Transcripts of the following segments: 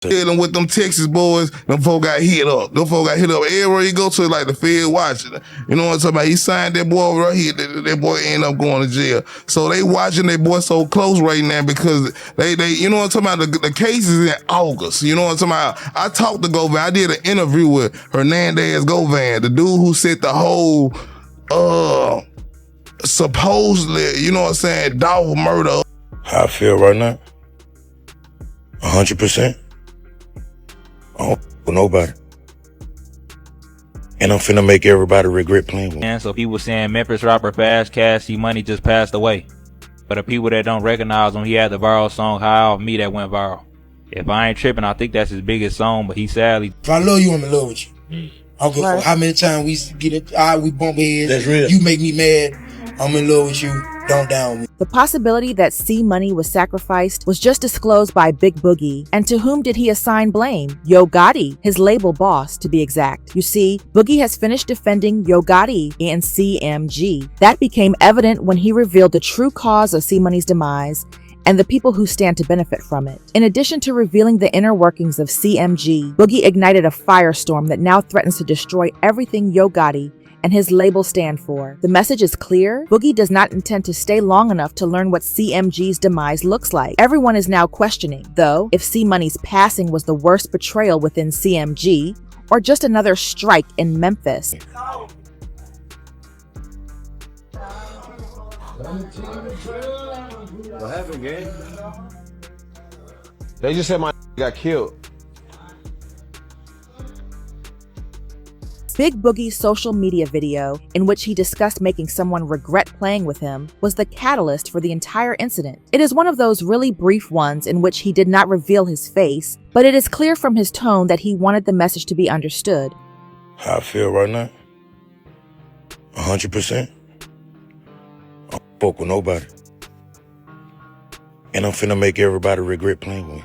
Dealing with them Texas boys, them folk got hit up. Them folk got hit up everywhere you go to, like the Fed watching. You know what I'm talking about? He signed that boy right here. That boy ended up going to jail. So they watching that boy so close right now because they you know what I'm talking about? The case is in August. You know what I'm talking about? I talked to Govan. I did an interview with Hernandez Govan, the dude who set the whole supposedly, you know what I'm saying, dog murder. How I feel right now? 100%. I don't with nobody. And I'm finna make everybody regret playing with me. And so people saying Memphis rapper Fast Cash C Money just passed away. For the people that don't recognize him, he had the viral song High Off Me that went viral. If I ain't tripping, I think that's his biggest song, but he sadly... If I love you, I'm in love with you. I don't give a fuck how many times we get it, we bump heads. That's real. You make me mad, I'm in love with you. Don't down me. The possibility that C Money was sacrificed was just disclosed by Big Boogie. And to whom did he assign blame? Yo Gotti, his label boss, to be exact. You see, Boogie has finished defending Yo Gotti and CMG. That became evident when he revealed the true cause of C Money's demise and the people who stand to benefit from it. In addition to revealing the inner workings of CMG, Boogie ignited a firestorm that now threatens to destroy everything Yo Gotti and his label stand for. The message is clear. Boogie does not intend to stay long enough to learn what CMG's demise looks like. Everyone is now questioning, though, if C Money's passing was the worst betrayal within CMG or just another strike in Memphis. What happened, gang? They just said my got killed. Big Boogie's social media video, in which he discussed making someone regret playing with him, was the catalyst for the entire incident. It is one of those really brief ones in which he did not reveal his face, but it is clear from his tone that he wanted the message to be understood. How I feel right now? 100%. I don't fuck with nobody. And I'm finna make everybody regret playing with me.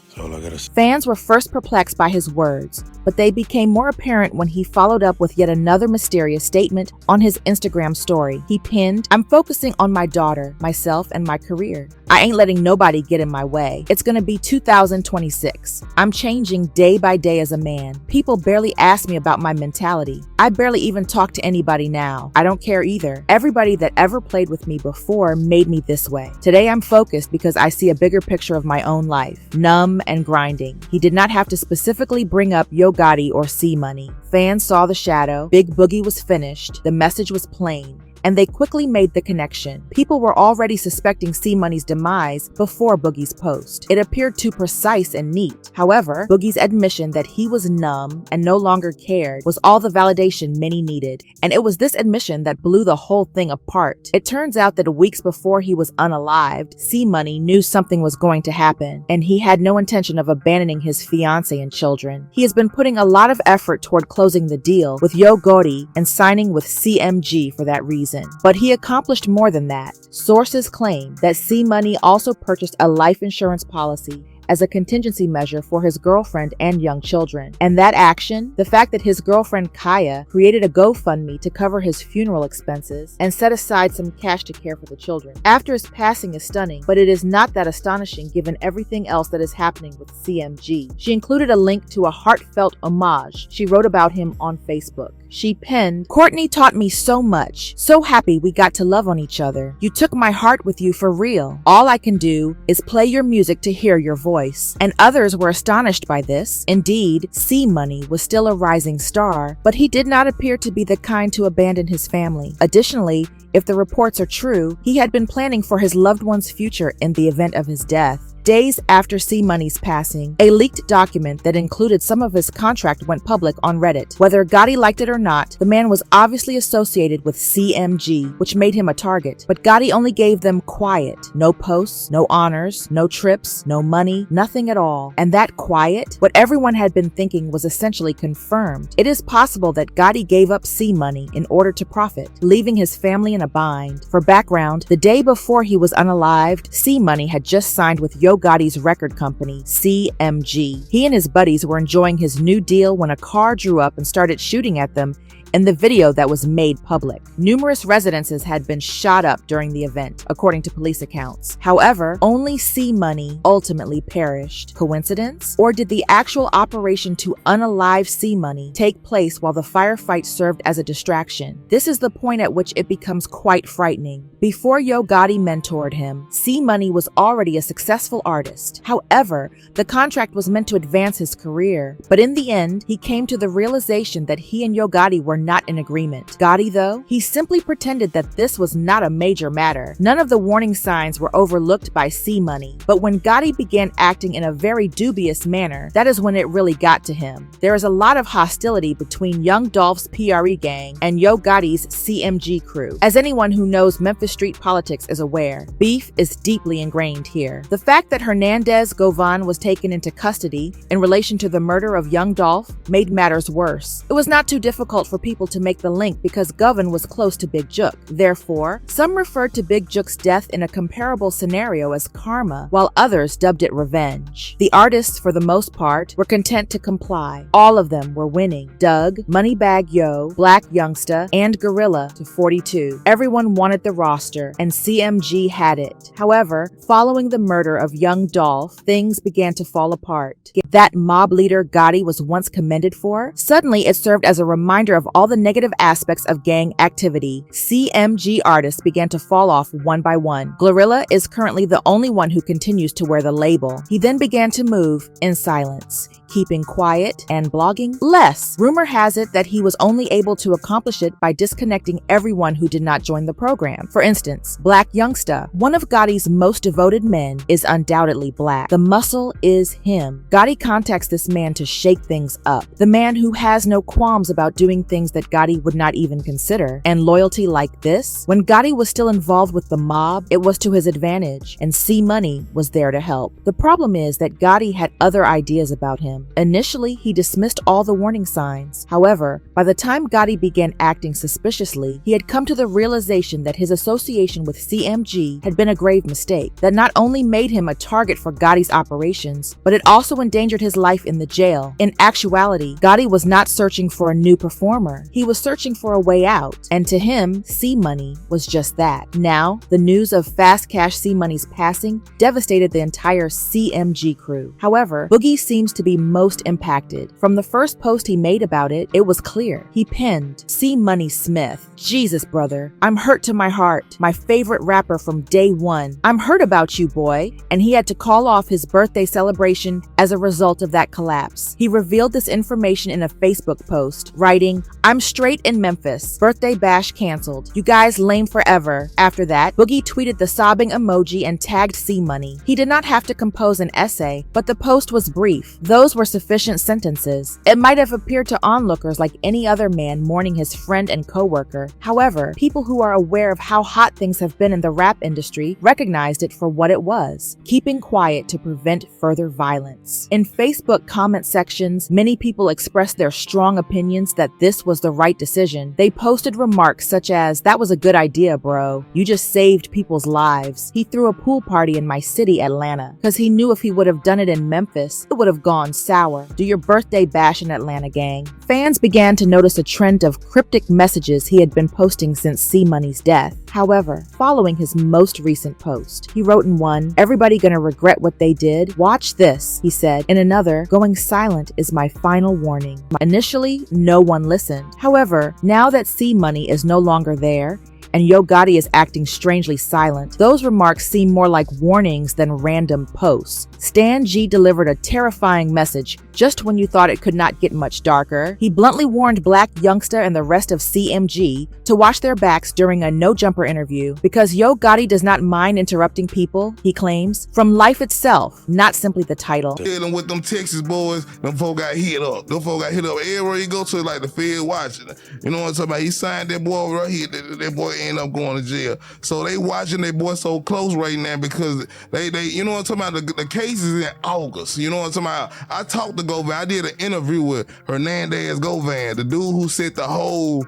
That's all I gotta say. Fans were first perplexed by his words, but they became more apparent when he followed up with yet another mysterious statement on his Instagram story. He pinned, "I'm focusing on my daughter, myself, and my career. I ain't letting nobody get in my way. It's gonna be 2026. I'm changing day by day as a man. People barely ask me about my mentality. I barely even talk to anybody now. I don't care either. Everybody that ever played with me before made me this way. Today I'm focused because I see a bigger picture of my own life. Numb and grinding." He did not have to specifically bring up Yo Gotti or C Money. Fans saw the shadow. Big Boogie was finished. The message was plain. And they quickly made the connection. People were already suspecting C Money's demise before Boogie's post. It appeared too precise and neat. However, Boogie's admission that he was numb and no longer cared was all the validation many needed. And it was this admission that blew the whole thing apart. It turns out that weeks before he was unalived, C Money knew something was going to happen, and he had no intention of abandoning his fiancée and children. He has been putting a lot of effort toward closing the deal with Yo Gotti and signing with CMG for that reason. But he accomplished more than that. Sources claim that C Money also purchased a life insurance policy as a contingency measure for his girlfriend and young children. And that action, the fact that his girlfriend Kaya created a GoFundMe to cover his funeral expenses and set aside some cash to care for the children after his passing, is stunning, but it is not that astonishing given everything else that is happening with CMG. She included a link to a heartfelt homage she wrote about him on Facebook. She penned, "Courtney taught me so much. So happy we got to love on each other. You took my heart with you for real. All I can do is play your music to hear your voice." And others were astonished by this. Indeed, C Money was still a rising star, but he did not appear to be the kind to abandon his family. Additionally, if the reports are true, he had been planning for his loved one's future in the event of his death. Days after C Money's passing, a leaked document that included some of his contract went public on Reddit. Whether Gotti liked it or not, the man was obviously associated with CMG, which made him a target. But Gotti only gave them quiet. No posts, no honors, no trips, no money, nothing at all. And that quiet, what everyone had been thinking, was essentially confirmed. It is possible that Gotti gave up C Money in order to profit, leaving his family in a bind. For background, the day before he was unalived, C Money had just signed with Yo Gotti's record company, CMG. He and his buddies were enjoying his new deal when a car drew up and started shooting at them in the video that was made public. Numerous residences had been shot up during the event, according to police accounts. However, only C Money ultimately perished. Coincidence? Or did the actual operation to unalive C Money take place while the firefight served as a distraction? This is the point at which it becomes quite frightening. Before Yo Gotti mentored him, C Money was already a successful artist. However, the contract was meant to advance his career. But in the end, he came to the realization that he and Yo Gotti were not in agreement. Gotti, though, he simply pretended that this was not a major matter. None of the warning signs were overlooked by C Money. But when Gotti began acting in a very dubious manner, that is when it really got to him. There is a lot of hostility between Young Dolph's PRE gang and Yo Gotti's CMG crew. As anyone who knows Memphis street politics is aware, beef is deeply ingrained here. The fact that Hernandez Govan was taken into custody in relation to the murder of Young Dolph made matters worse. It was not too difficult for people to make the link because Govan was close to Big Jook. Therefore, some referred to Big Jook's death in a comparable scenario as karma, while others dubbed it revenge. The artists, for the most part, were content to comply. All of them were winning. Doug, Moneybag Yo, Black Youngsta, and Glorilla to 42. Everyone wanted the roster, and CMG had it. However, following the murder of Young Dolph, things began to fall apart. That mob leader Gotti was once commended for, suddenly it served as a reminder of all the negative aspects of gang activity. CMG artists began to fall off one by one. Glorilla is currently the only one who continues to wear the label. He then began to move in silence, keeping quiet and blogging less. Rumor has it that he was only able to accomplish it by disconnecting everyone who did not join the program. For instance, Black Youngsta, one of Gotti's most devoted men, is undoubtedly black. The muscle is him. Gotti contacts this man to shake things up. The man who has no qualms about doing things that Gotti would not even consider. And loyalty like this? When Gotti was still involved with the mob, it was to his advantage, and C Money was there to help. The problem is that Gotti had other ideas about him. Initially, he dismissed all the warning signs. However, by the time Gotti began acting suspiciously, he had come to the realization that his association with CMG had been a grave mistake that not only made him a target for Gotti's operations, but it also endangered his life in the jail. In actuality, Gotti was not searching for a new performer. He was searching for a way out, and to him, C Money was just that. Now, the news of Fast Cash C Money's passing devastated the entire CMG crew. However, Boogie seems to be most impacted. From the first post he made about it, it was clear. He pinned, C Money Smith. Jesus, brother, I'm hurt to my heart. My favorite rapper from day one. I'm hurt about you, boy. And he had to call off his birthday celebration as a result of that collapse. He revealed this information in a Facebook post, writing, I'm straight in Memphis. Birthday bash canceled. You guys lame forever. After that, Boogie tweeted the sobbing emoji and tagged C Money. He did not have to compose an essay, but the post was brief. Those were sufficient sentences. It might have appeared to onlookers like any other man mourning his friend and co-worker. However, people who are aware of how hot things have been in the rap industry recognized it for what it was, keeping quiet to prevent further violence. In Facebook comment sections, many people expressed their strong opinions that this was the right decision. They posted remarks such as, that was a good idea, bro. You just saved people's lives. He threw a pool party in my city, Atlanta, because he knew if he would have done it in Memphis, it would have gone sour. Do your birthday bash in Atlanta, gang. Fans began to notice a trend of cryptic messages he had been posting since C Money's death. However, following his most recent post, he wrote in one, everybody gonna regret what they did. Watch this, he said. In another, going silent is my final warning. Initially, no one listened. However, now that C Money is no longer there, and Yo Gotti is acting strangely silent, those remarks seem more like warnings than random posts. Stan G delivered a terrifying message just when you thought it could not get much darker. He bluntly warned Black Youngsta and the rest of CMG to watch their backs during a no-jumper interview because Yo Gotti does not mind interrupting people, he claims, from life itself, not simply the title. Dealing with them Texas boys, them folk got hit up. Them folk got hit up everywhere you go to, like the Fed watching. You know what I'm talking about? He signed that boy right here. That boy end up going to jail. So they watching their boy so close right now because they you know what I'm talking about? The case is in August. You know what I'm talking about? I talked to Govan. I did an interview with Hernandez Govan, the dude who set the whole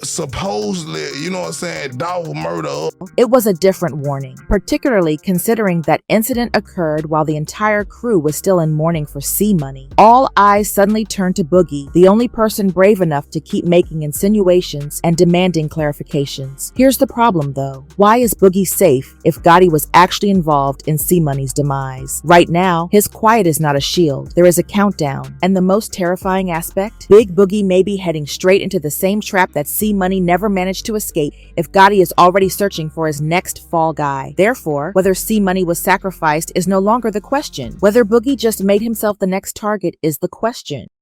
supposedly, you know what I'm saying, dog murder. It was a different warning, particularly considering that incident occurred while the entire crew was still in mourning for C Money. All eyes suddenly turned to Boogie, the only person brave enough to keep making insinuations and demanding clarifications. Here's the problem though. Why is Boogie safe if Gotti was actually involved in C Money's demise? Right now, his quiet is not a shield. There is a countdown. And the most terrifying aspect? Big Boogie may be heading straight into the same trap that C Money never managed to escape if Gotti is already searching for his next fall guy. Therefore, whether C Money was sacrificed is no longer the question. Whether Boogie just made himself the next target is the question.